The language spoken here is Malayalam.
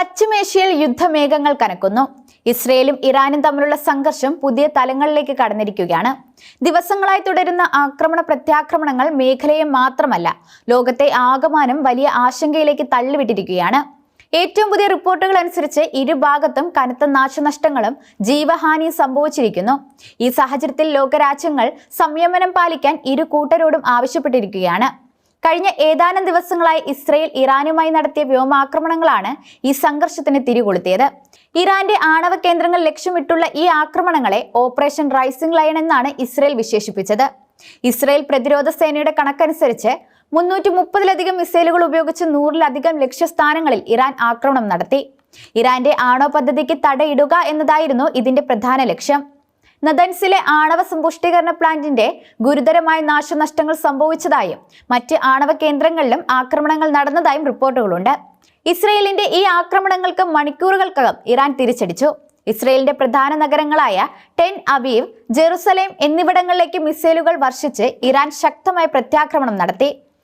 പശ്ചിമേഷ്യയിൽ യുദ്ധമേഘങ്ങൾ കനക്കുന്നു. ഇസ്രയേലും ഇറാനും തമ്മിലുള്ള സംഘർഷം പുതിയ തലങ്ങളിലേക്ക് കടന്നിരിക്കുകയാണ്. ദിവസങ്ങളായി തുടരുന്ന ആക്രമണ പ്രത്യാക്രമണങ്ങൾ മേഖലയെ മാത്രമല്ല, ലോകത്തെ ആകമാനം വലിയ ആശങ്കയിലേക്ക് തള്ളിവിട്ടിരിക്കുകയാണ്. ഏറ്റവും പുതിയ റിപ്പോർട്ടുകൾ അനുസരിച്ച് ഇരുഭാഗത്തും കനത്ത നാശനഷ്ടങ്ങളും ജീവഹാനിയും സംഭവിച്ചിരിക്കുന്നു. ഈ സാഹചര്യത്തിൽ ലോകരാജ്യങ്ങൾ സംയമനം പാലിക്കാൻ ഇരു കൂട്ടരോടും ആവശ്യപ്പെട്ടിരിക്കുകയാണ്. കഴിഞ്ഞ ഏതാനും ദിവസങ്ങളായി ഇസ്രയേൽ ഇറാനുമായി നടത്തിയ വ്യോമാക്രമണങ്ങളാണ് ഈ സംഘർഷത്തിന് തിരികൊളുത്തിയത്. ഇറാന്റെ ആണവ കേന്ദ്രങ്ങൾ ലക്ഷ്യമിട്ടുള്ള ഈ ആക്രമണങ്ങളെ ഓപ്പറേഷൻ റൈസിംഗ് ലയൺ എന്നാണ് ഇസ്രയേൽ വിശേഷിപ്പിച്ചത്. ഇസ്രയേൽ പ്രതിരോധ സേനയുടെ കണക്കനുസരിച്ച് 330-ലധികം മിസൈലുകൾ ഉപയോഗിച്ച് 100-ലധികം ലക്ഷ്യസ്ഥാനങ്ങളിൽ ഇറാൻ ആക്രമണം നടത്തി. ഇറാന്റെ ആണവ പദ്ധതിക്ക് തടയിടുക എന്നതായിരുന്നു ഇതിന്റെ പ്രധാന ലക്ഷ്യം. നദൻസിലെ ആണവ സമ്പുഷ്ടീകരണ പ്ലാന്റിന്റെ ഗുരുതരമായ നാശനഷ്ടങ്ങൾ സംഭവിച്ചതായും മറ്റ് ആണവ കേന്ദ്രങ്ങളിലും ആക്രമണങ്ങൾ നടന്നതായും റിപ്പോർട്ടുകളുണ്ട്. ഇസ്രയേലിന്റെ ഈ ആക്രമണങ്ങൾക്ക് മണിക്കൂറുകൾക്കകം ഇറാൻ തിരിച്ചടിച്ചു. ഇസ്രയേലിന്റെ പ്രധാന നഗരങ്ങളായ ടെൽ അവീവ്, ജെറുസലേം എന്നിവിടങ്ങളിലേക്ക് മിസൈലുകൾ വർഷിച്ച് ഇറാൻ ശക്തമായ പ്രത്യാക്രമണം നടത്തി.